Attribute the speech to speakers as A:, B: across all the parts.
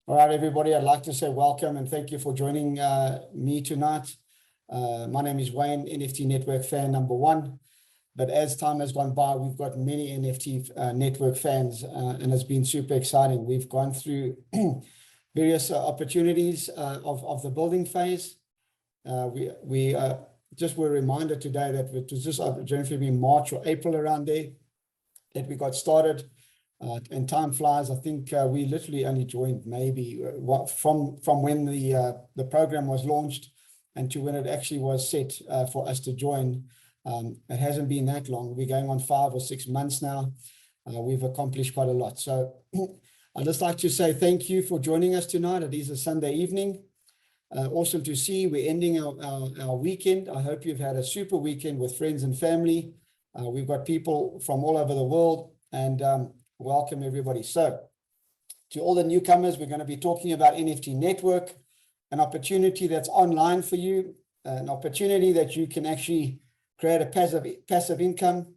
A: All right, everybody, I'd like to say welcome and thank you for joining me tonight. My name is Wayne, NFT Network fan number one. But as time has gone by, we've got many NFT network fans, and it's been super exciting. We've gone through various opportunities of the building phase. We just were reminded today that it was just generally March or April around there that we got started. And time flies. I think we literally only joined maybe from when the program was launched and to when it actually was set for us to join. It hasn't been that long. We're going on 5 or 6 months now. We've accomplished quite a lot. So I'd just like to say thank you for joining us tonight. It is a Sunday evening. Awesome to see. We're ending our weekend. I hope you've had a super weekend with friends and family. We've got people from all over the world, and welcome everybody. So to all the newcomers, we're going to be talking about NFT Network, an opportunity that's online for you, an opportunity that you can actually create a passive income,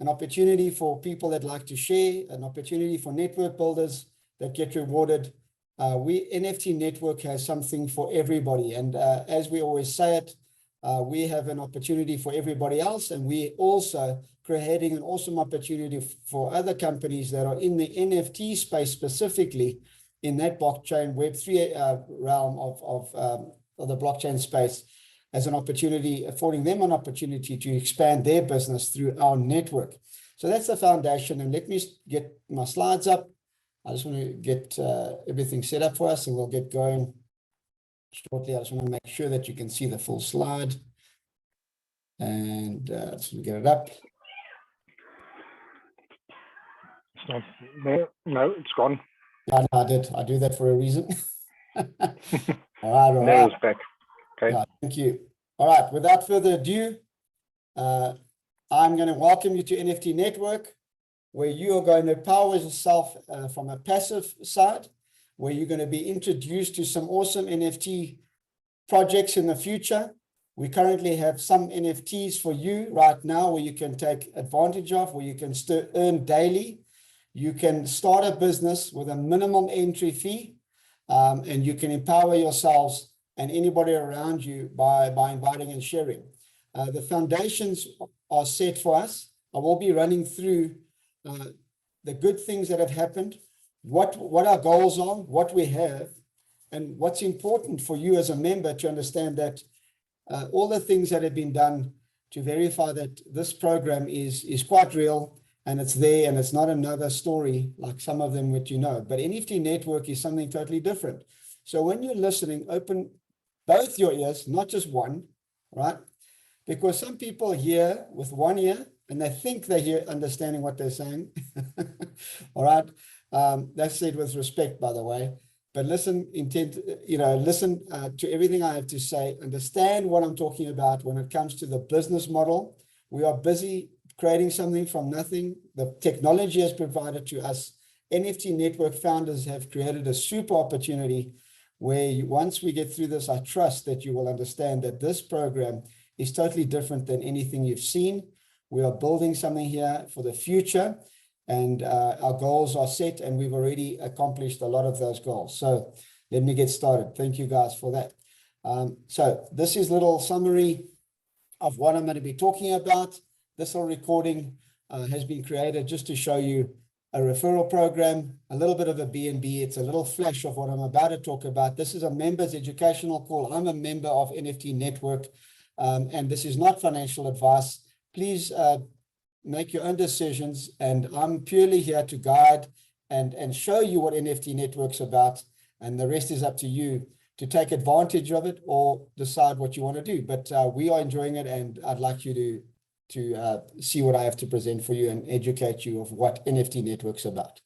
A: an opportunity for people that like to share, an opportunity for network builders that get rewarded. NFT Network has something for everybody. And as we always say it, we have an opportunity for everybody else, and we also creating an awesome opportunity for other companies that are in the NFT space, specifically in that blockchain Web3 realm of the blockchain space, as an opportunity, affording them an opportunity to expand their business through our network. So that's the foundation. And let me get my slides up. I just want to get everything set up for us, and we'll get going shortly. I just want to make sure that you can see the full slide. And let's get it up.
B: It's not there. No, it's gone.
A: No, I did. I do that for a reason. All right.
B: There it's back. Okay.
A: Yeah, thank you. All right. Without further ado, I'm going to welcome you to NFT Network, where you are going to empower yourself from a passive side, where you're going to be introduced to some awesome NFT projects in the future. We currently have some NFTs for you right now where you can take advantage of, where you can still earn daily. You can start a business with a minimum entry fee, and you can empower yourselves and anybody around you by inviting and sharing. The foundations are set for us. I will be running through the good things that have happened, what our goals are, what we have, and what's important for you as a member to understand that all the things that have been done to verify that this program is quite real, and it's there, and it's not another story like some of them which you know. But NFT Network is something totally different. So when you're listening, open both your ears, not just one, right? Because some people hear with one ear and they think they hear understanding what they're saying. All right. That's said with respect, by the way. But listen, listen to everything I have to say. Understand what I'm talking about when it comes to the business model. We are busy creating something from nothing. The technology has provided to us. NFT Network founders have created a super opportunity where once we get through this, I trust that you will understand that this program is totally different than anything you've seen. We are building something here for the future, and our goals are set, and we've already accomplished a lot of those goals. So let me get started. Thank you guys for that. So this is a little summary of what I'm going to be talking about. This whole recording has been created just to show you a referral program, a little bit of a B&B. It's a little flash of what I'm about to talk about. This is a members educational call. I'm a member of NFT Network, and this is not financial advice. Please make your own decisions, and I'm purely here to guide and show you what NFT Network's about, and the rest is up to you to take advantage of it or decide what you want to do. But we are enjoying it, and I'd like you to see what I have to present for you and educate you of what NFT Network's about.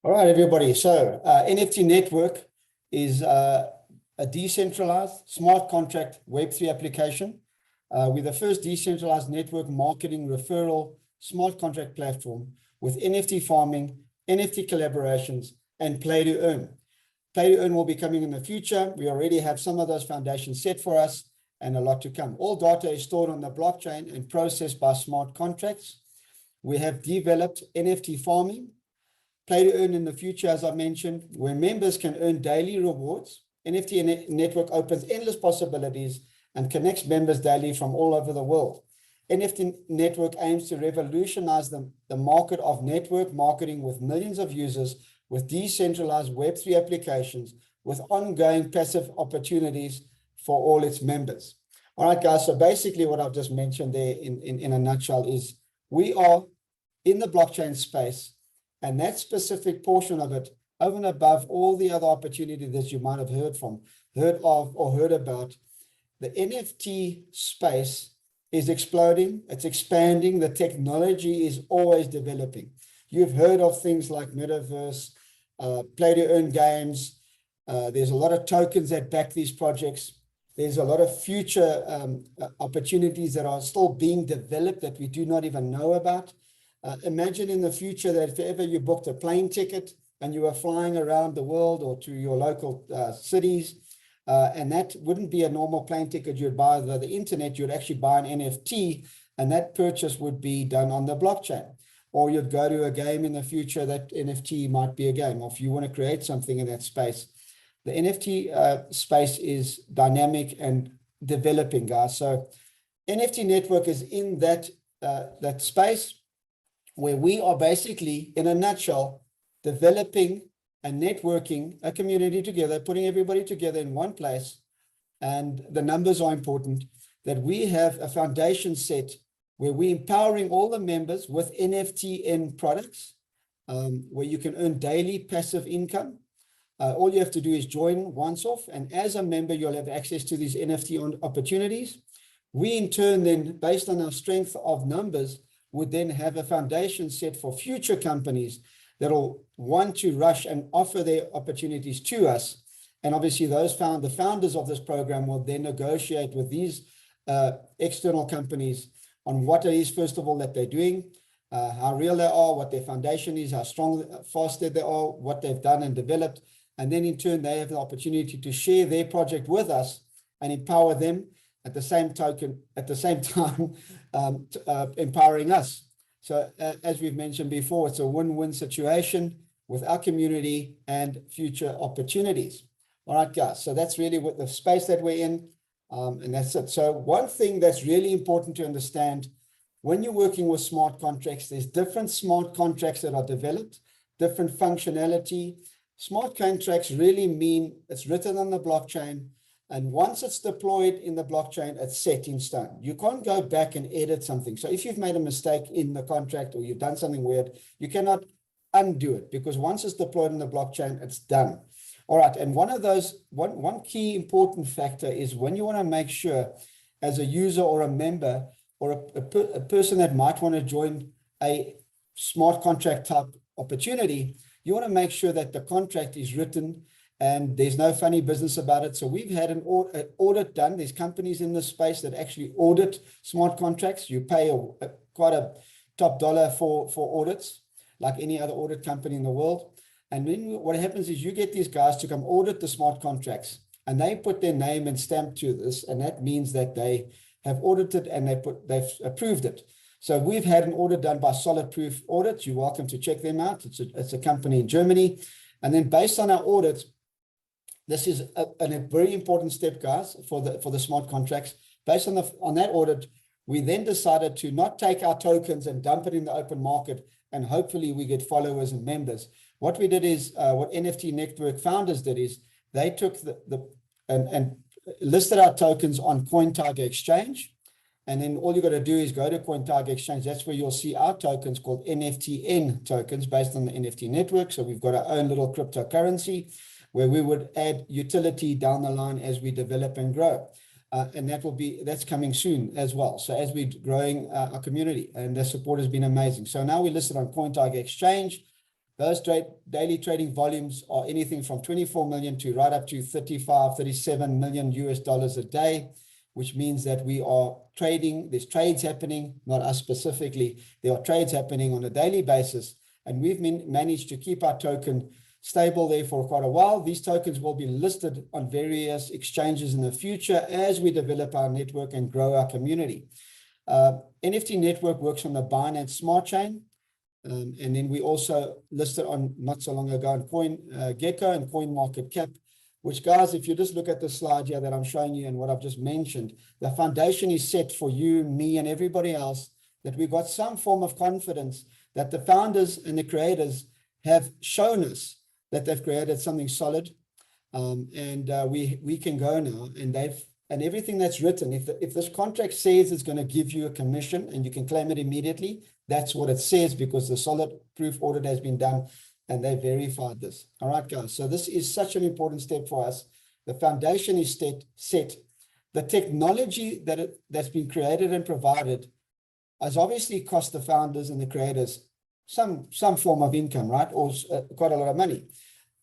A: All right, everybody. So NFT Network is a decentralized smart contract Web3 application. We're the first decentralized network marketing referral smart contract platform with NFT farming, NFT collaborations, and play to earn. Play to earn will be coming in the future. We already have some of those foundations set for us and a lot to come. All data is stored on the blockchain and processed by smart contracts. We have developed NFT farming, play to earn in the future, as I mentioned, where members can earn daily rewards. NFT Network opens endless possibilities and connects members daily from all over the world. NFT Network aims to revolutionize the market of network marketing with millions of users, with decentralized Web3 applications, with ongoing passive opportunities for all its members. All right, guys, so basically what I've just mentioned there in a nutshell is we are in the blockchain space, and that specific portion of it, over and above all the other opportunities that you might have heard of, or heard about, the NFT space is exploding, it's expanding, the technology is always developing. You've heard of things like metaverse, play to earn games. There's a lot of tokens that back these projects. There's a lot of future opportunities that are still being developed that we do not even know about. Imagine in the future that if ever you booked a plane ticket and you were flying around the world or to your local cities, and that wouldn't be a normal plane ticket you'd buy over the internet, you'd actually buy an NFT, and that purchase would be done on the blockchain. Or you'd go to a game in the future, that NFT might be a game, or if you want to create something in that space. The NFT space is dynamic and developing, guys. So NFT Network is in that space where we are basically, in a nutshell, developing and networking a community together, putting everybody together in one place. And the numbers are important, that we have a foundation set where we're empowering all the members with NFTN products, where you can earn daily passive income. All you have to do is join once off, and as a member, you'll have access to these NFT opportunities. We, in turn, then, based on our strength of numbers, would then have a foundation set for future companies that'll want to rush and offer their opportunities to us. And obviously the founders of this program will then negotiate with these external companies on what it is, first of all, that they're doing, how real they are, what their foundation is, how strong, fast they are, what they've done and developed. And then in turn, they have the opportunity to share their project with us and empower them at the same time, empowering us. So as we've mentioned before, it's a win-win situation with our community and future opportunities. All right, guys, so that's really what the space that we're in, and that's it. So one thing that's really important to understand, when you're working with smart contracts, there's different smart contracts that are developed, different functionality. Smart contracts really mean it's written on the blockchain, and once it's deployed in the blockchain, it's set in stone. You can't go back and edit something. So if you've made a mistake in the contract or you've done something weird, you cannot undo it, because once it's deployed in the blockchain, it's done. All right, and one key important factor is when you want to make sure, as a user or a member or a person that might want to join a smart contract type opportunity, you want to make sure that the contract is written and there's no funny business about it. So we've had an audit done. There's companies in this space that actually audit smart contracts. You pay quite a top dollar for audits, like any other audit company in the world. And then what happens is you get these guys to come audit the smart contracts, and they put their name and stamp to this, and that means that they have audited and they've approved it. So we've had an audit done by Solid Proof Audits. You're welcome to check them out. It's a company in Germany. And then based on our audit, this is a very important step, guys, for the smart contracts. Based on that audit, we then decided to not take our tokens and dump it in the open market, and hopefully we get followers and members. What we did is, what NFT Network founders did is, they took and listed our tokens on CoinTiger Exchange. And then all you got to do is go to CoinTiger Exchange. That's where you'll see our tokens called NFTN tokens based on the NFT network. So we've got our own little cryptocurrency where we would add utility down the line as we develop and grow. And that's coming soon as well. So as we're growing our community, and the support has been amazing. So now we're listed on CoinTiger Exchange. Those daily trading volumes are anything from 24 million to right up to 35, 37 million US dollars a day, which means that we are trading, there's trades happening, not us specifically, there are trades happening on a daily basis, and we've managed to keep our token stable there for quite a while. These tokens will be listed on various exchanges in the future as we develop our network and grow our community. NFT Network works on the Binance Smart Chain, and then we also listed on not so long ago on CoinGecko and CoinMarketCap, which, guys, if you just look at the slide here that I'm showing you and what I've just mentioned, the foundation is set for you, me, and everybody else, that we've got some form of confidence that the founders and the creators have shown us that they've created something solid, and we can go now, and everything that's written, if this contract says it's going to give you a commission and you can claim it immediately, that's what it says, because the solid proof audit has been done and they verified this. All right, guys. So this is such an important step for us. The foundation is set. The technology that's been created and provided has obviously cost the founders and the creators some form of income, right? Or quite a lot of money.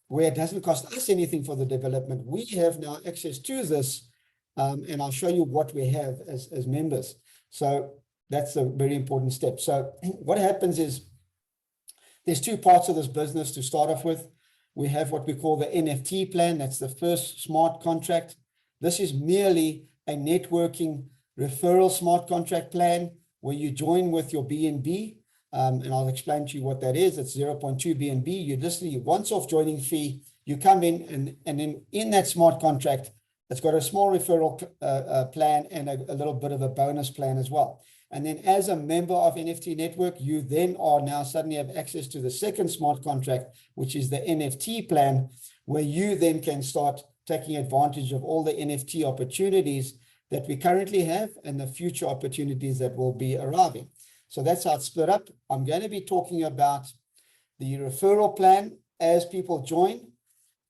A: Where it doesn't cost us anything for the development, we have now access to this, and I'll show you what we have as members. So that's a very important step. So what happens is, there's two parts of this business to start off with. We have what we call the NFT plan. That's the first smart contract. This is merely a networking referral smart contract plan where you join with your BNB, and I'll explain to you what that is. It's 0.2 BNB. You just need once-off joining fee. You come in, and then in that smart contract, it's got a small referral plan and a little bit of a bonus plan as well. And then as a member of NFT Network, you then are now suddenly have access to the second smart contract, which is the NFT plan, where you then can start taking advantage of all the NFT opportunities that we currently have and the future opportunities that will be arriving. So that's how it's split up. I'm going to be talking about the referral plan as people join.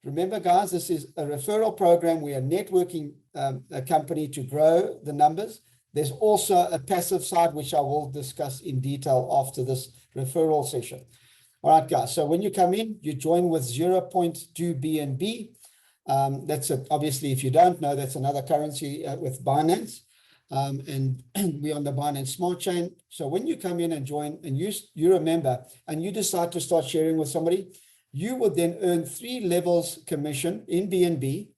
A: Remember, guys, this is a referral program. We are networking a company to grow the numbers. There's also a passive side, which I will discuss in detail after this referral session. All right, guys. So when you come in, you join with 0.2 BNB. That's obviously, if you don't know, that's another currency with Binance. And we're on the Binance Smart Chain. So when you come in and join and you remember, and you decide to start sharing with somebody, you will then earn 3 levels commission in BNB.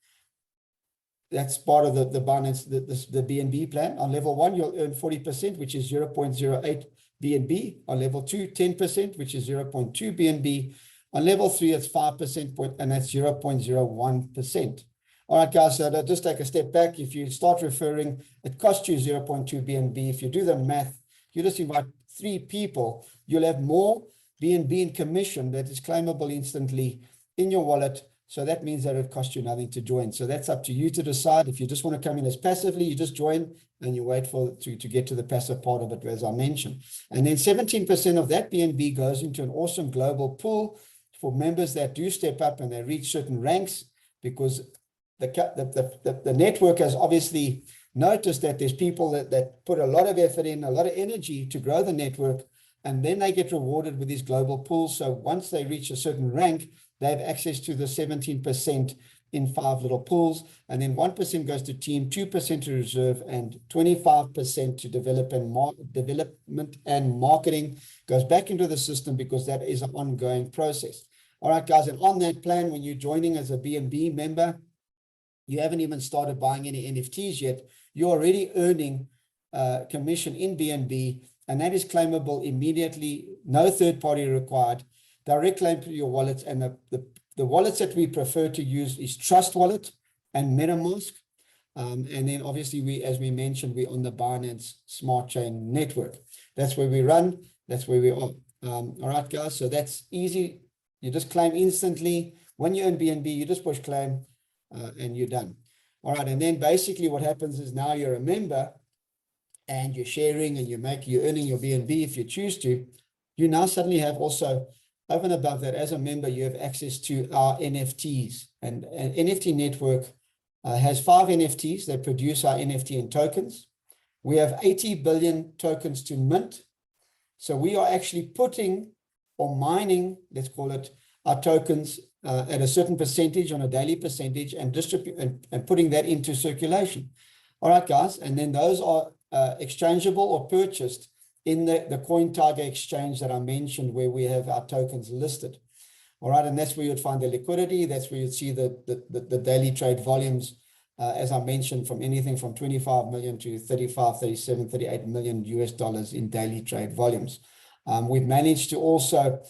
A: That's part of the Binance, the BNB plan. On level 1, you'll earn 40%, which is 0.08 BNB. On level 2, 10%, which is 0.2 BNB. On level 3, it's 5%, and that's 0.01%. All right, guys, so just take a step back. If you start referring, it costs you 0.2 BNB. If you do the math, you just invite 3 people, you'll have more BNB in commission that is claimable instantly in your wallet. So that means that it costs you nothing to join. So that's up to you to decide. If you just want to come in as passively, you just join and you wait to get to the passive part of it, as I mentioned. And then 17% of that BNB goes into an awesome global pool for members that do step up and they reach certain ranks, because the network has obviously noticed that there's people that put a lot of effort in, a lot of energy to grow the network, and then they get rewarded with these global pools. So once they reach a certain rank, they have access to the 17% in 5 little pools, and then 1% goes to team, 2% to reserve, and 25% to development and marketing goes back into the system, because that is an ongoing process. All right, guys, and on that plan, when you're joining as a BNB member, you haven't even started buying any NFTs yet. You're already earning commission in BNB, and that is claimable immediately, no third party required, direct claim to your wallets. And the wallets that we prefer to use is Trust Wallet and MetaMask. And then obviously, as we mentioned, we're on the Binance Smart Chain network. That's where we run. That's where we are. All right, guys. So that's easy. You just claim instantly. When you earn BNB, you just push claim and you're done. All right. And then basically what happens is now you're a member and you're sharing and you're earning your BNB if you choose to. You now suddenly have also, over and above that, as a member, you have access to our NFTs. And NFT Network has 5 NFTs that produce our NFT and tokens. We have 80 billion tokens to mint. So we are actually putting or mining, let's call it, our tokens at a certain percentage on a daily percentage and distribute and putting that into circulation. All right, guys, and then those are exchangeable or purchased in the CoinTiger exchange that I mentioned, where we have our tokens listed. All right, and that's where you'd find the liquidity. That's where you'd see the daily trade volumes, as I mentioned, from anything from 25 million to 35, 37, 38 million US dollars in daily trade volumes. We've managed to also,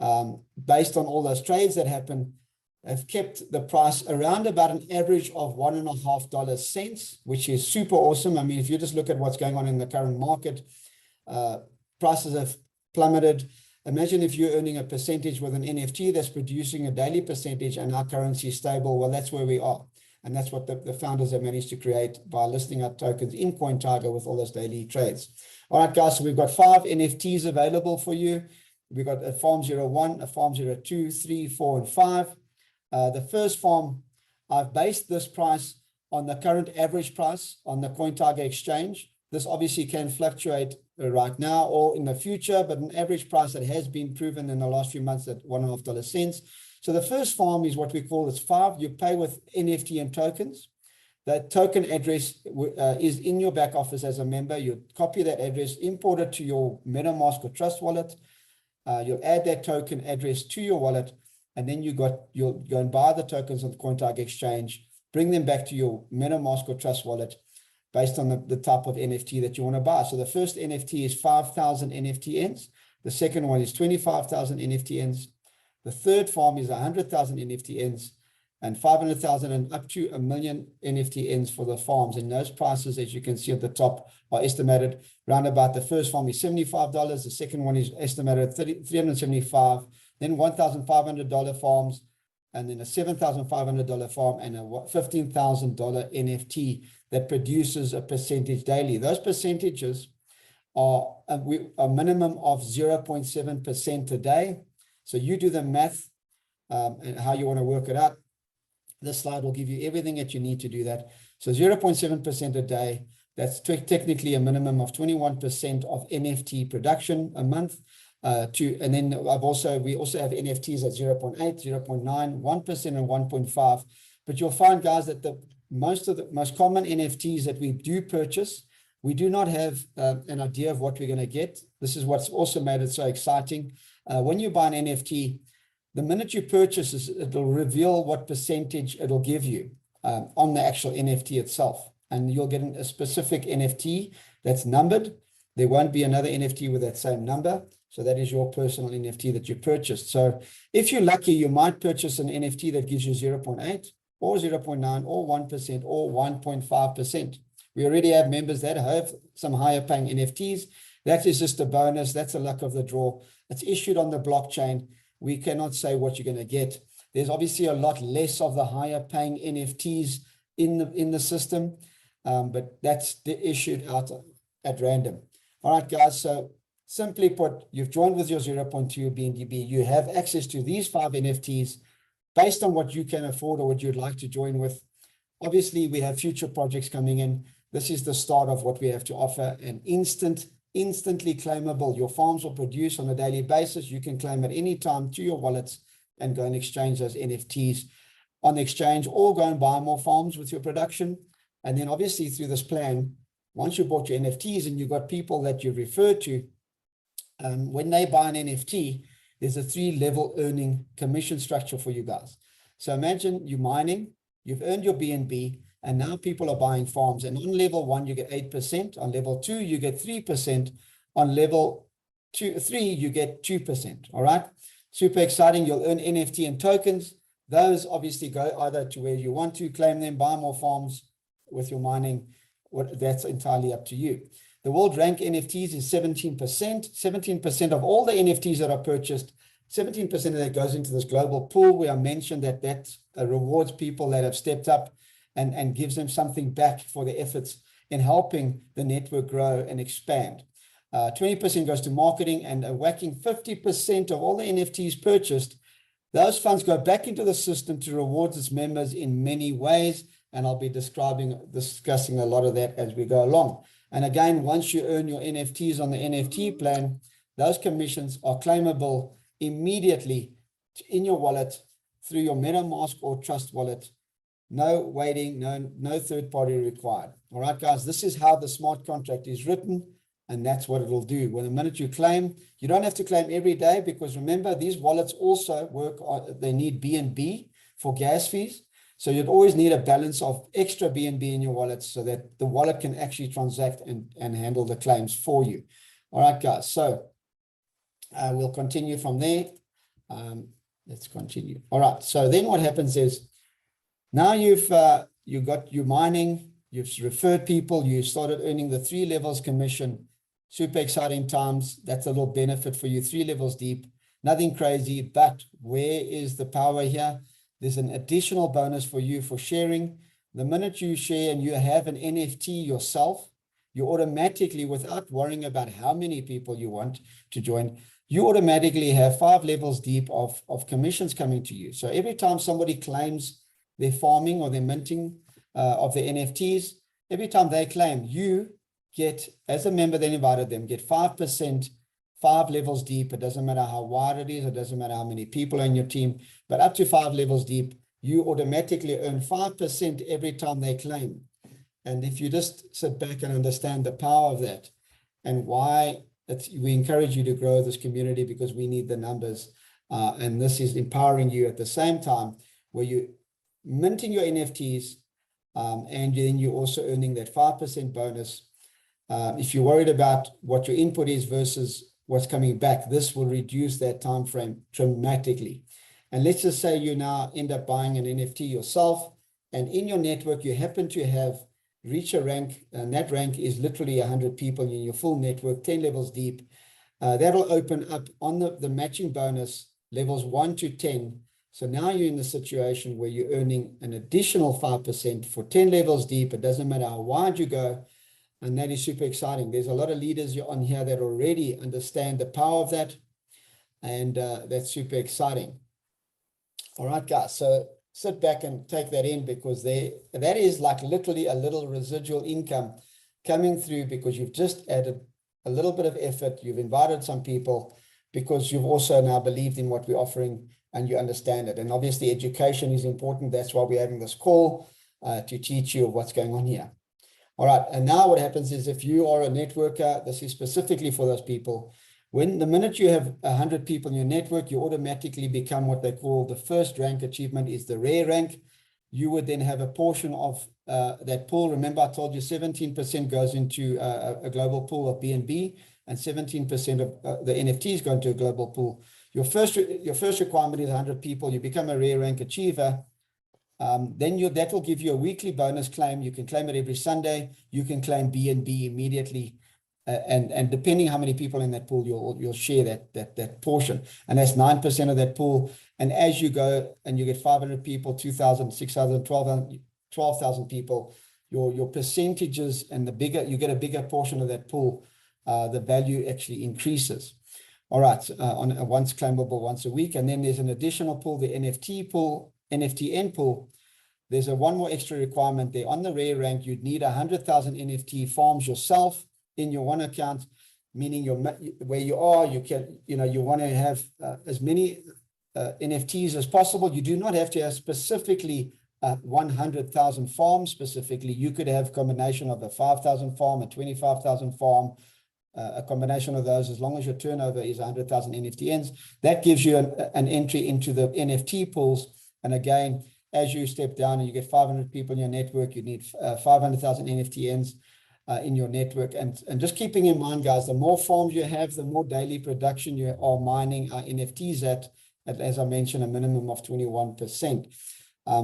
A: based on all those trades that happen, have kept the price around about an average of $1.50, which is super awesome. I mean, if you just look at what's going on in the current market, prices have plummeted. Imagine if you're earning a percentage with an NFT that's producing a daily percentage and our currency is stable. Well, that's where we are. And that's what the founders have managed to create by listing our tokens in CoinTiger with all those daily trades. All right, guys, so we've got 5 NFTs available for you. We've got a farm 01, a farm 02, 3, 4, and 5. The first farm, I've based this price on the current average price on the CoinTiger exchange. This obviously can fluctuate right now or in the future, but an average price that has been proven in the last few months at $1.50. So the first farm is what we call this 5. You pay with NFT and tokens. That token address is in your back office as a member. You copy that address, import it to your MetaMask or Trust wallet. You'll add that token address to your wallet, and then you'll go and buy the tokens on the CoinTiger exchange, bring them back to your MetaMask or Trust wallet based on the type of NFT that you want to buy. So the first NFT is 5,000 NFTNs. The second one is 25,000 NFTNs. The third farm is 100,000 NFTNs and 500,000 and up to 1 million NFTNs for the farms. And those prices, as you can see at the top, are estimated round about. The first farm is $75. The second one is estimated at $375. Then $1,500 farms, and then a $7,500 farm and a $15,000 NFT that produces a percentage daily. Those percentages are a minimum of 0.7% a day. So you do the math and how you want to work it out. This slide will give you everything that you need to do that. So 0.7% a day, that's technically a minimum of 21% of NFT production a month. And then we also have NFTs at 0.8, 0.9, 1% and 1.5. But you'll find, guys, that the most common NFTs that we do purchase, we do not have an idea of what we're going to get. This is what's also made it so exciting. When you buy an NFT, the minute you purchase, it'll reveal what percentage it'll give you on the actual NFT itself. And you'll get a specific NFT that's numbered. There won't be another NFT with that same number. So that is your personal NFT that you purchased. So if you're lucky, you might purchase an NFT that gives you 0.8 or 0.9 or 1% or 1.5%. We already have members that have some higher paying NFTs. That is just a bonus. That's a luck of the draw. It's issued on the blockchain. We cannot say what you're going to get. There's obviously a lot less of the higher paying NFTs in the system, but that's issued out at random. All right, guys. So simply put, you've joined with your 0.2 BNDB. You have access to these 5 NFTs based on what you can afford or what you'd like to join with. Obviously, we have future projects coming in. This is the start of what we have to offer, an instantly claimable. Your farms will produce on a daily basis. You can claim at any time to your wallets and go and exchange those NFTs on the exchange, or go and buy more farms with your production. And then obviously through this plan, once you bought your NFTs and you've got people that you refer to, when they buy an NFT, there's a 3-level earning commission structure for you guys. So imagine you're mining, you've earned your BNB, and now people are buying farms. And on level 1, you get 8%. On level 2, you get 3%. On level 3, you get 2%. All right. Super exciting. You'll earn NFT and tokens. Those obviously go either to where you want to claim them, buy more farms with your mining. That's entirely up to you. The world rank NFTs is 17%. 17% of all the NFTs that are purchased, 17% of that goes into this global pool where I mentioned that rewards people that have stepped up and gives them something back for their efforts in helping the network grow and expand. 20% goes to marketing, and a whacking 50% of all the NFTs purchased, those funds go back into the system to reward its members in many ways. And I'll be discussing a lot of that as we go along. And again, once you earn your NFTs on the NFT plan, those commissions are claimable immediately in your wallet through your MetaMask or Trust wallet. No waiting, no third party required. All right, guys, this is how the smart contract is written, and that's what it will do. When the minute you claim, you don't have to claim every day, because remember, these wallets also work on, they need BNB for gas fees. So you'd always need a balance of extra BNB in your wallet so that the wallet can actually transact and handle the claims for you. All right, guys, so we'll continue from there. Let's continue. All right, so then what happens is, now you're mining, you've referred people, you started earning the 3 levels commission. Super exciting times. That's a little benefit for you, 3 levels deep. Nothing crazy, but where is the power here? There's an additional bonus for you for sharing. The minute you share and you have an NFT yourself, you automatically, without worrying about how many people you want to join, you automatically have 5 levels deep of commissions coming to you. So every time somebody claims their farming or their minting of the NFTs, every time they claim, you get, as a member that invited them, get 5%, 5 levels deep. It doesn't matter how wide it is, it doesn't matter how many people are in your team, but up to 5 levels deep, you automatically earn 5% every time they claim. And if you just sit back and understand the power of that and why we encourage you to grow this community, because we need the numbers, and this is empowering you at the same time where you minting your NFTs, and then you're also earning that 5% bonus. If you're worried about what your input is versus what's coming back, this will reduce that time frame dramatically. And let's just say you now end up buying an NFT yourself, and in your network you happen to have reach a rank, and that rank is literally 100 people in your full network, 10 levels deep. That'll open up on the matching bonus levels 1 to 10. So now you're in the situation where you're earning an additional 5% for 10 levels deep. It doesn't matter how wide you go. And that is super exciting. There's a lot of leaders on here that already understand the power of that. And that's super exciting. All right, guys. So sit back and take that in, because that is like literally a little residual income coming through, because you've just added a little bit of effort. You've invited some people because you've also now believed in what we're offering and you understand it. And obviously education is important. That's why we're having this call to teach you what's going on here. All right, and now what happens is, if you are a networker, this is specifically for those people. When the minute you have 100 people in your network, you automatically become what they call the first rank achievement, is the rare rank. You would then have a portion of that pool. Remember, I told you 17% goes into a global pool of BNB, and 17% of the NFTs go into a global pool. Your first requirement is 100 people. You become a rare rank achiever. Then that will give you a weekly bonus claim. You can claim it every Sunday. You can claim BNB immediately. And depending how many people in that pool, you'll share that portion. And that's 9% of that pool. And as you go and you get 500 people, 2,000, 6,000, 12,000 people, your percentages and you get a bigger portion of that pool, the value actually increases. All right, on a once claimable once a week. And then there's an additional pool, the NFT pool, NFTN pool. There's one more extra requirement there. On the rare rank, you'd need 100,000 NFT farms yourself in your one account, meaning where you are, you want to have as many NFTs as possible. You do not have to have specifically 100,000 farms specifically. You could have a combination of a 5,000 farm, a 25,000 farm, a combination of those, as long as your turnover is 100,000 NFTNs. That gives you an entry into the NFT pools. And again, as you step down and you get 500 people in your network, you need 500,000 NFTNs in your network. And just keeping in mind, guys, the more farms you have, the more daily production you are mining NFTs at, as I mentioned, a minimum of 21%.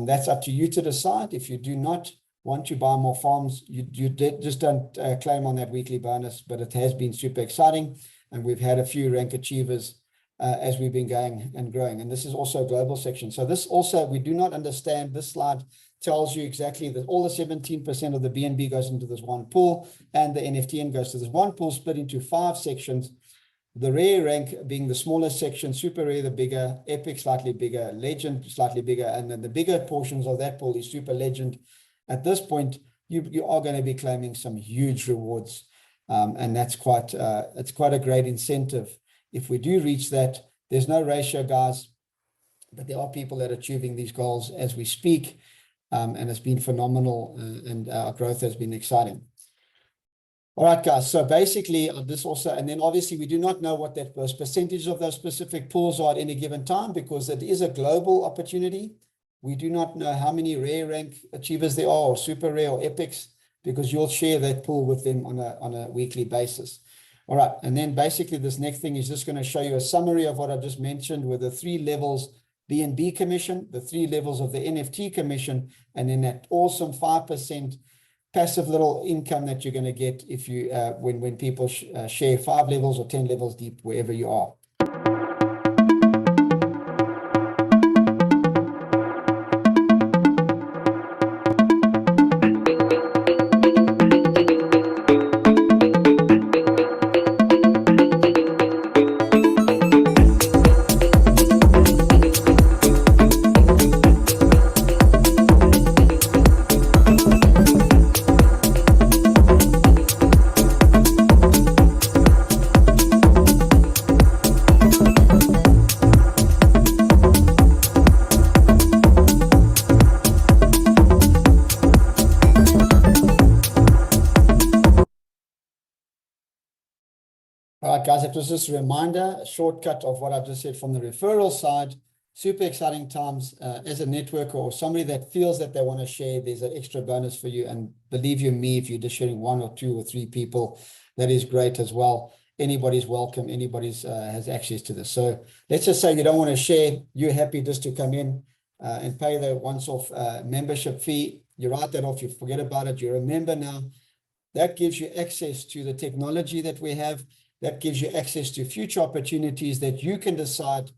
A: That's up to you to decide. If you do not want to buy more farms, you just don't claim on that weekly bonus, but it has been super exciting. And we've had a few rank achievers as we've been going and growing. And this is also a global section. So this also, we do not understand. This slide tells you exactly that all the 17% of the BNB goes into this one pool, and the NFTN goes to this one pool, split into 5 sections. The rare rank being the smallest section, super rare the bigger, epic slightly bigger, legend slightly bigger, and then the bigger portions of that pool is super legend. At this point, you are going to be claiming some huge rewards, and that's it's quite a great incentive. If we do reach that, There's no ratio, guys, but there are people that are achieving these goals as we speak. And it's been phenomenal, and our growth has been exciting. All right, guys. So basically, this also, and then obviously we do not know what those percentage of those specific pools are at any given time, because it is a global opportunity. We do not know how many rare rank achievers there are, or super rare, or epics, because you'll share that pool with them on a weekly basis. All right, and then basically this next thing is just going to show you a summary of what I just mentioned with the 3 levels BNB commission, the 3 levels of the NFT commission, and then that awesome 5% passive little income that you're going to get if you when people share 5 levels or 10 levels deep wherever you are. All right, guys, it was just a reminder, a shortcut of what I just said from the referral side. Super exciting times. As a networker or somebody that feels that they want to share, there's an extra bonus for you. And believe you me, if you're just sharing 1 or 2 or 3 people, that is great as well. Anybody's welcome. Anybody's has access to this. So let's just say you don't want to share. You're happy just to come in and pay the once-off membership fee. You write that off. You forget about it. You're a member now. That gives you access to the technology that we have. That gives you access to future opportunities that you can decide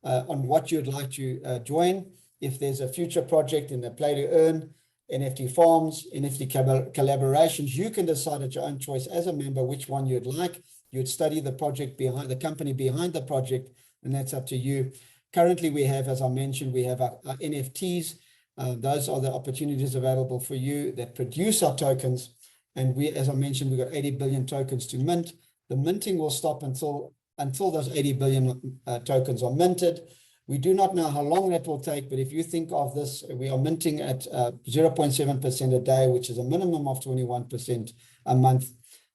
A: on what you'd like to join. If there's a future project in the play to earn, NFT farms, NFT collaborations, you can decide at your own choice as a member which one you'd like. You'd study the project behind the company behind the project, and that's up to you. Currently, we have, as I mentioned, we have our NFTs. Those are the opportunities available for you that produce our tokens. And we, as I mentioned, we've got 80 billion tokens to mint. The minting will stop until those 80 billion tokens are minted. We do not know how long that will take, but if you think of this, we are minting at 0.7% a day, which is a minimum of 21% a month.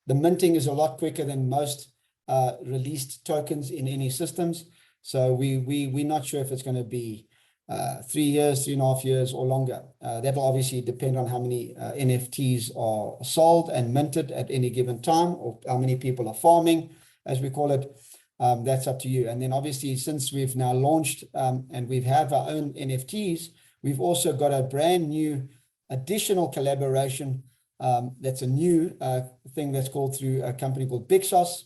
A: The minting is a lot quicker than most released tokens in any systems. So we're not sure if it's going to be 3 years, 3.5 years, or longer. That will obviously depend on how many NFTs are sold and minted at any given time, or how many people are farming, as we call it. That's up to you. And then obviously, since we've now launched and we have our own NFTs, we've also got a brand new additional collaboration. That's a new thing that's called through a company called Bixos.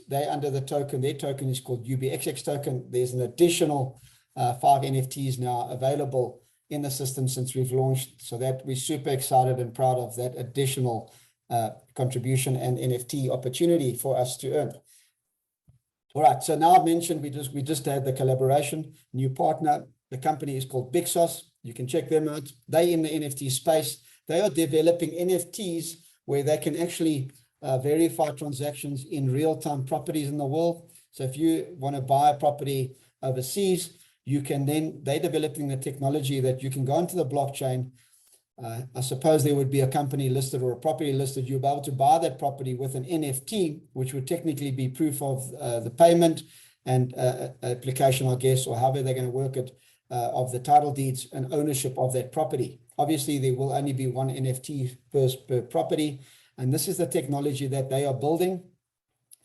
A: They under the token, their token is called UBXX token. There's an additional 5 NFTs now available in the system since we've launched, so that we're super excited and proud of that additional contribution and NFT opportunity for us to earn. All right, so now I've mentioned we just had the collaboration, new partner. The company is called Bixos. You can check them out. They in the NFT space. They are developing NFTs where they can actually verify transactions in real-time properties in the world. So if you want to buy a property overseas, you can then, they're developing the technology that you can go into the blockchain. I suppose there would be a company listed or a property listed. You'll be able to buy that property with an NFT, which would technically be proof of the payment and application, I guess, or however they're going to work it, of the title deeds and ownership of that property. Obviously, there will only be 1 NFT per property. And this is the technology that they are building.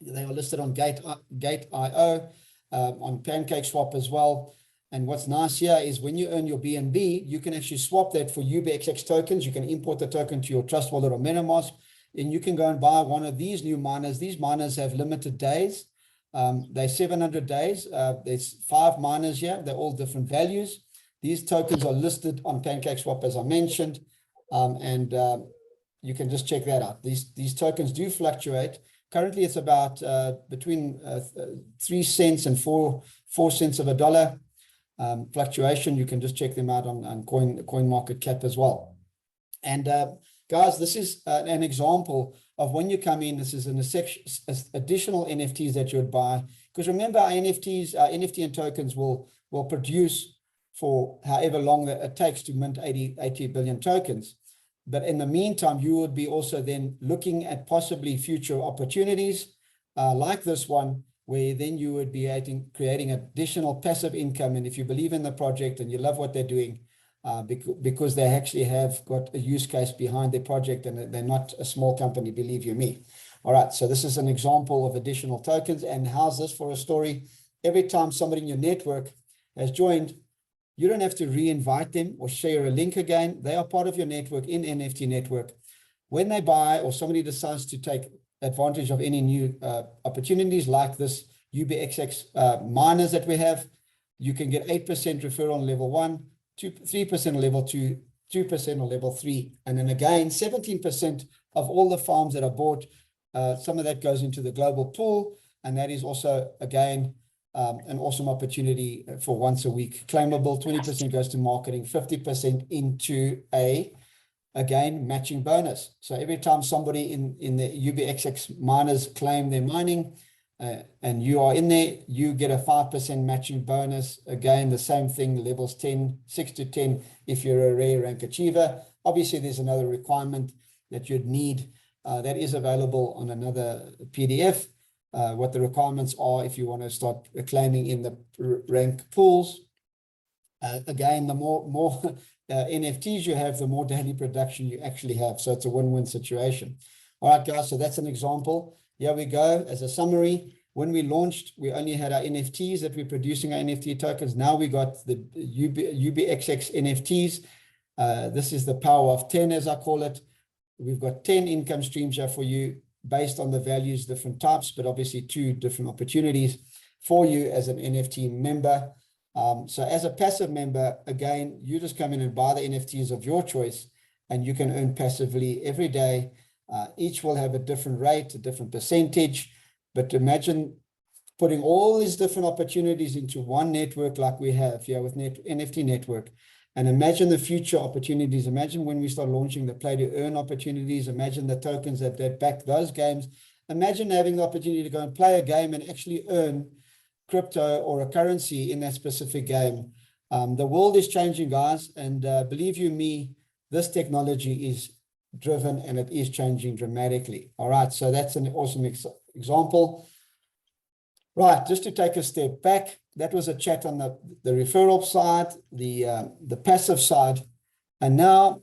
A: They are listed on Gate.io, on PancakeSwap as well. And what's nice here is when you earn your BNB, you can actually swap that for UBXX tokens. You can import the token to your Trust Wallet or MetaMask, and you can go and buy one of these new miners. These miners have limited days. They're 700 days. There's 5 miners here. They're all different values. These tokens are listed on PancakeSwap, as I mentioned, and you can just check that out. These tokens do fluctuate. Currently, it's about between 3 cents and 4 cents of a dollar. Fluctuation. You can just check them out on CoinMarketCap as well. And guys, this is an example of when you come in. This is an additional NFTs that you would buy Because remember, our NFTs, our NFT and tokens will produce for however long it takes to mint 80 billion tokens. But in the meantime, you would be also then looking at possibly future opportunities like this one, where then you would be creating additional passive income. And if you believe in the project and you love what they're doing, because they actually have got a use case behind their project and they're not a small company, believe you me. All right, so this is an example of additional tokens. And how's this for a story? Every time somebody in your network has joined, you don't have to re-invite them or share a link again. They are part of your network in NFT Network. When they buy or somebody decides to take advantage of any new opportunities like this UBXX miners that we have, you can get 8% referral on level 1, 3% on level 2, 2% on level 3. And then again, 17% of all the farms that are bought, some of that goes into the global pool. And that is also, again, an awesome opportunity for once a week. Claimable, 20% goes to marketing, 50% into again, matching bonus. So every time somebody in the UBXX miners claim their mining and you are in there, you get a 5% matching bonus. Again, the same thing, levels 10, 6 to 10 if you're a rare rank achiever. Obviously, there's another requirement that you'd need that is available on another PDF. What the requirements are if you want to start claiming in the rank pools. Again, the more NFTs you have, the more daily production you actually have. So it's a win-win situation. All right, guys, so that's an example. Here we go. As a summary, when we launched, we only had our NFTs that we're producing our NFT tokens. Now we got the UBXX NFTs. This is the power of 10, as I call it. We've got 10 income streams here for you based on the values, different types, but obviously 2 different opportunities for you as an NFT member. So as a passive member, again, you just come in and buy the NFTs of your choice, and you can earn passively every day. Each will have a different rate, a different percentage. But imagine putting all these different opportunities into one network like we have here with NFT Network. And imagine the future opportunities. Imagine when we start launching the play to earn opportunities. Imagine the tokens that back those games. Imagine having the opportunity to go and play a game and actually earn crypto or a currency in that specific game. The world is changing, guys. And believe you me, this technology is driven and it is changing dramatically. All right, so that's an awesome example. Right, just to take a step back, that was a chat on the referral side, the passive side. And now,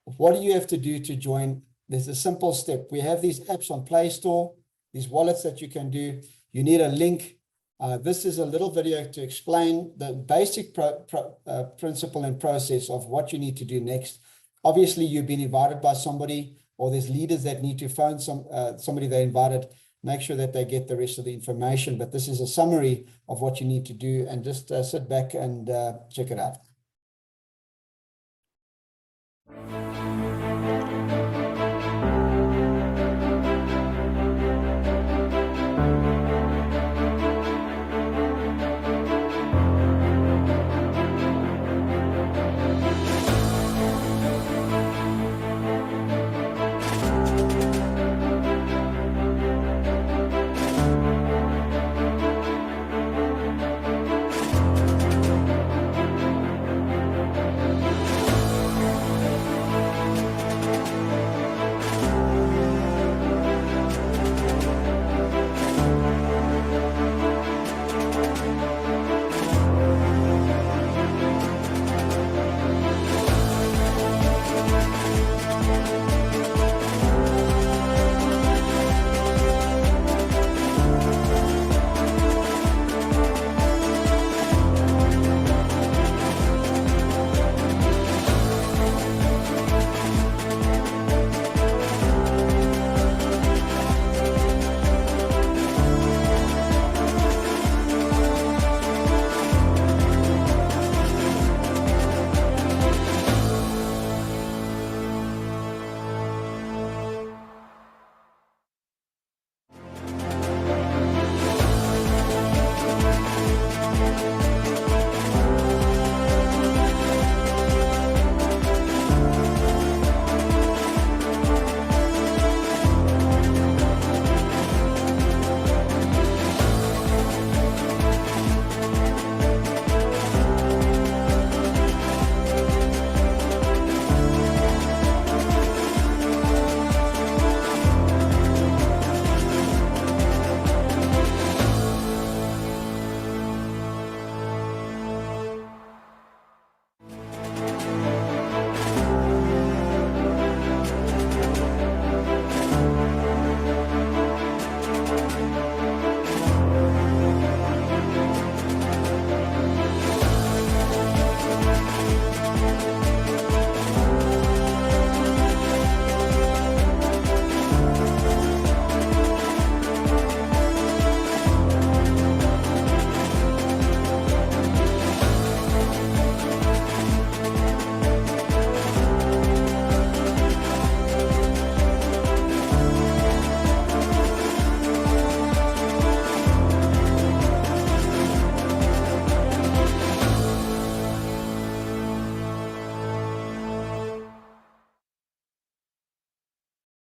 A: what do you have to do to join? There's a simple step. We have these apps on Play Store, these wallets that you can do. You need a link. This is a little video to explain the basic principle and process of what you need to do next. Obviously, you've been invited by somebody, or there's leaders that need to phone somebody they invited. Make sure that they get the rest of the information. But this is a summary of what you need to do, and just sit back and check it out.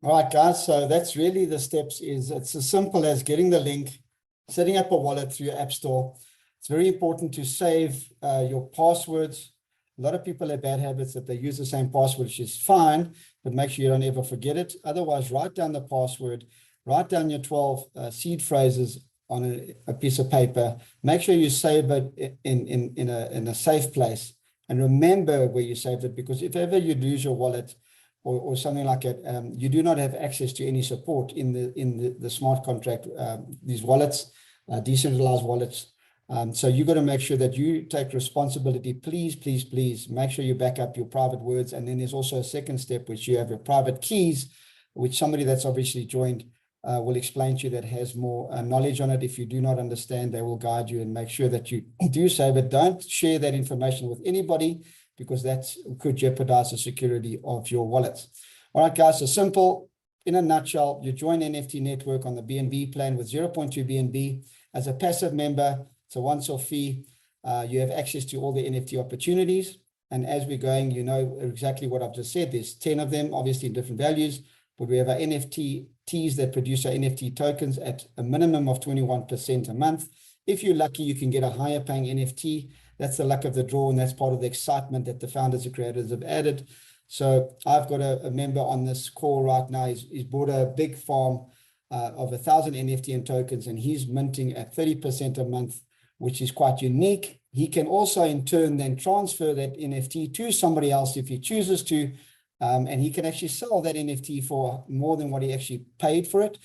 A: All right, guys, so that's really the steps. It's as simple as getting the link, setting up a wallet through your app store. It's very important to save your passwords. A lot of people have bad habits that they use the same password, which is fine, but make sure you don't ever forget it. Otherwise, write down the password, write down your 12 seed phrases on a piece of paper. Make sure you save it in a safe place. And remember where you saved it, because if ever you lose your wallet or something like that, you do not have access to any support in the smart contract, these wallets, decentralized wallets. So you got to make sure that you take responsibility. Please, please, please make sure you back up your private words. And then there's also a second step, which you have your private keys, which somebody that's obviously joined will explain to you that has more knowledge on it. If you do not understand, they will guide you and make sure that you do save it. Don't share that information with anybody, because that could jeopardize the security of your wallets. All right, guys, so simple. In a nutshell, you join NFT Network on the BNB plan with 0.2 BNB. As a passive member, it's a once-off fee. You have access to all the NFT opportunities. And as we're going, you know exactly what I've just said. There's 10 of them, obviously in different values, but we have our NFTs that produce our NFT tokens at a minimum of 21% a month. If you're lucky, you can get a higher paying NFT. That's the luck of the draw, and that's part of the excitement that the founders and creators have added. So I've got a member on this call right now. He's bought a big farm of 1,000 NFT tokens, and he's minting at 30% a month, which is quite unique. He can also in turn then transfer that NFT to somebody else if he chooses to, and he can actually sell that NFT for more than what he actually paid for it.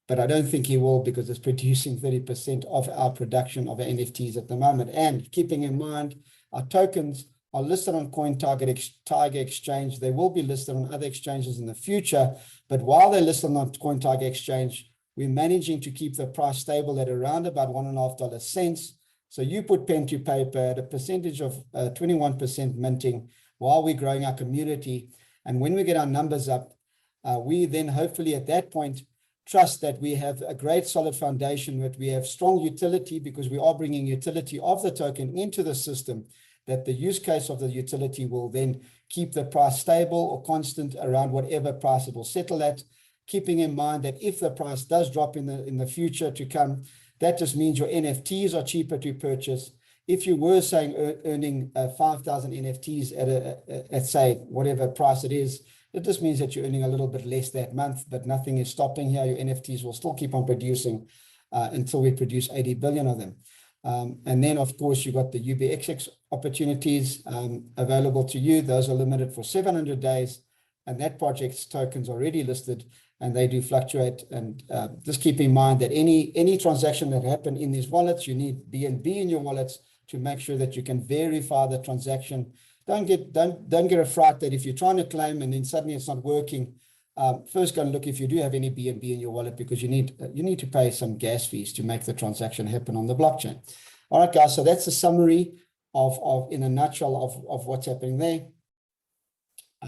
A: But I don't think he will, because it's producing 30% of our production of our NFTs at the moment. And keeping in mind, our tokens are listed on Tiger Exchange. They will be listed on other exchanges in the future. But while they're listed on Tiger Exchange, we're managing to keep the price stable at around about $1.50 cents. So you put pen to paper at a percentage of 21% minting while we're growing our community. And when we get our numbers up, we then hopefully at that point trust that we have a great solid foundation, that we have strong utility, because we are bringing utility of the token into the system, that the use case of the utility will then keep the price stable or constant around whatever price it will settle at, keeping in mind that if the price does drop in the future to come, that just means your NFTs are cheaper to purchase. If you were saying earning 5,000 NFTs at say whatever price it is, it just means that you're earning a little bit less that month, but nothing is stopping here. Your NFTs will still keep on producing until we produce 80 billion of them. And then, of course, you've got the UBXX opportunities available to you. Those are limited for 700 days. And that project's tokens are already listed, and they do fluctuate. And just keep in mind that any transaction that happen in these wallets, you need BNB in your wallets to make sure that you can verify the transaction. Don't get a fright that if you're trying to claim and then suddenly it's not working. First go and look if you do have any BNB in your wallet, because you need to pay some gas fees to make the transaction happen on the blockchain. All right, guys, so that's a summary of in a nutshell of what's happening there.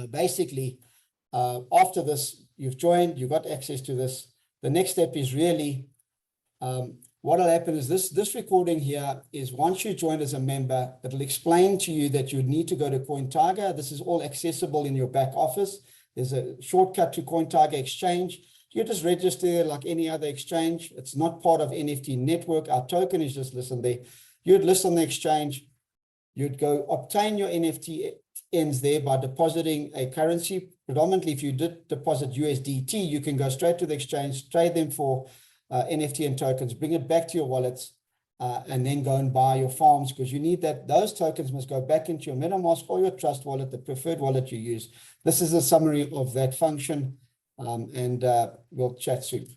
A: Basically, after this, you've joined, you got access to this. The next step is really, what will happen is this recording here is once you join as a member, it'll explain to you that you need to go to CoinTiger. This is all accessible in your back office. There's a shortcut to CoinTiger Exchange. You just register like any other exchange. It's not part of NFT Network. Our token is just listed there. You'd list on the exchange. You'd go obtain your NFT ends there by depositing a currency. Predominantly, if you did deposit USDT, you can go straight to the exchange, trade them for NFT and tokens, bring it back to your wallets, and then go and buy your farms, because you need that. Those tokens must go back into your MetaMask or your Trust wallet, the preferred wallet you use. This is a summary of that function, and we'll chat soon.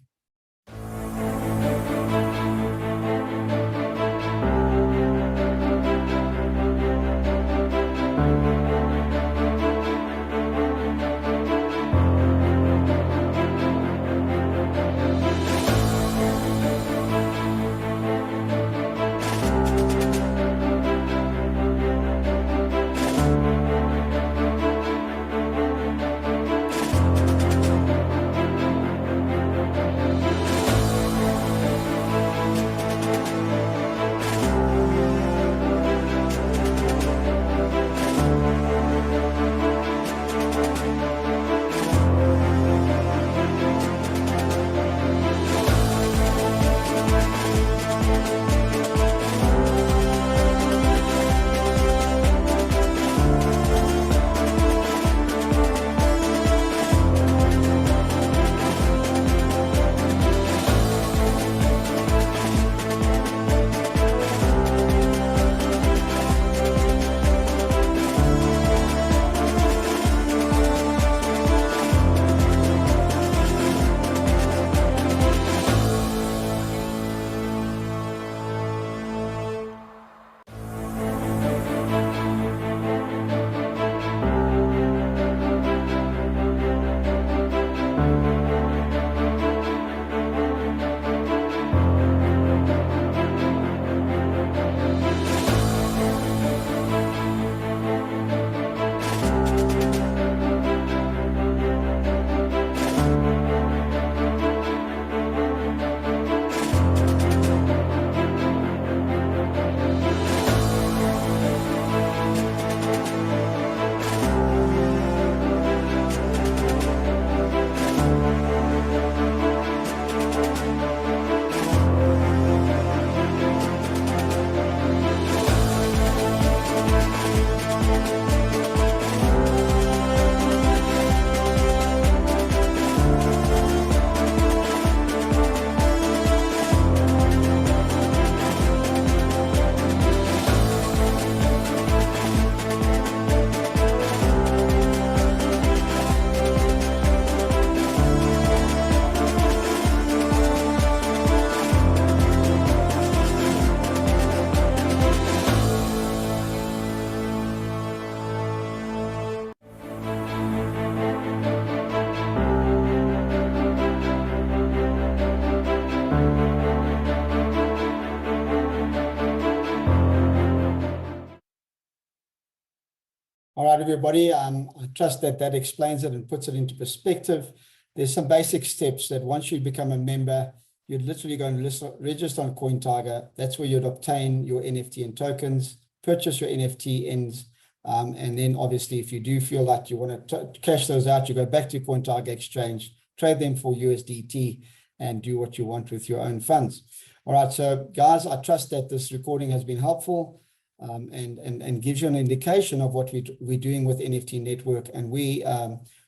A: All right, everybody. I trust that that explains it and puts it into perspective. There's some basic steps that once you become a member, you'd literally go and register on CoinTiger. That's where you'd obtain your NFT and tokens, purchase your NFTNs, and then obviously if you do feel like you want to cash those out, you go back to CoinTiger Exchange, trade them for USDT, and do what you want with your own funds. All right, so guys, I trust that this recording has been helpful. And gives you an indication of what we're doing with NFT Network. And we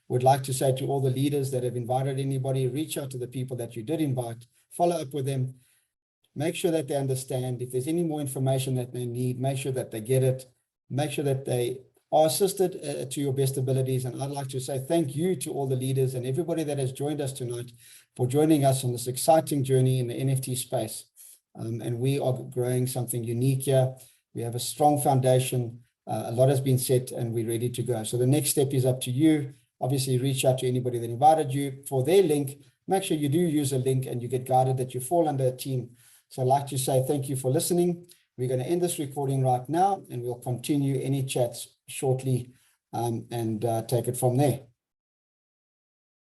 A: would like to say to all the leaders that have invited anybody, reach out to the people that you did invite, follow up with them, make sure that they understand. If there's any more information that they need, make sure that they get it, make sure that they are assisted to your best abilities. And I'd like to say thank you to all the leaders and everybody that has joined us tonight for joining us on this exciting journey in the NFT space. And we are growing something unique here. We have a strong foundation. A lot has been set and we're ready to go. So the next step is up to you. Obviously, reach out to anybody that invited you for their link. Make sure you do use a link and you get guided that you fall under a team. So I'd like to say thank you for listening. We're going to end this recording right now and we'll continue any chats shortly and take it from there.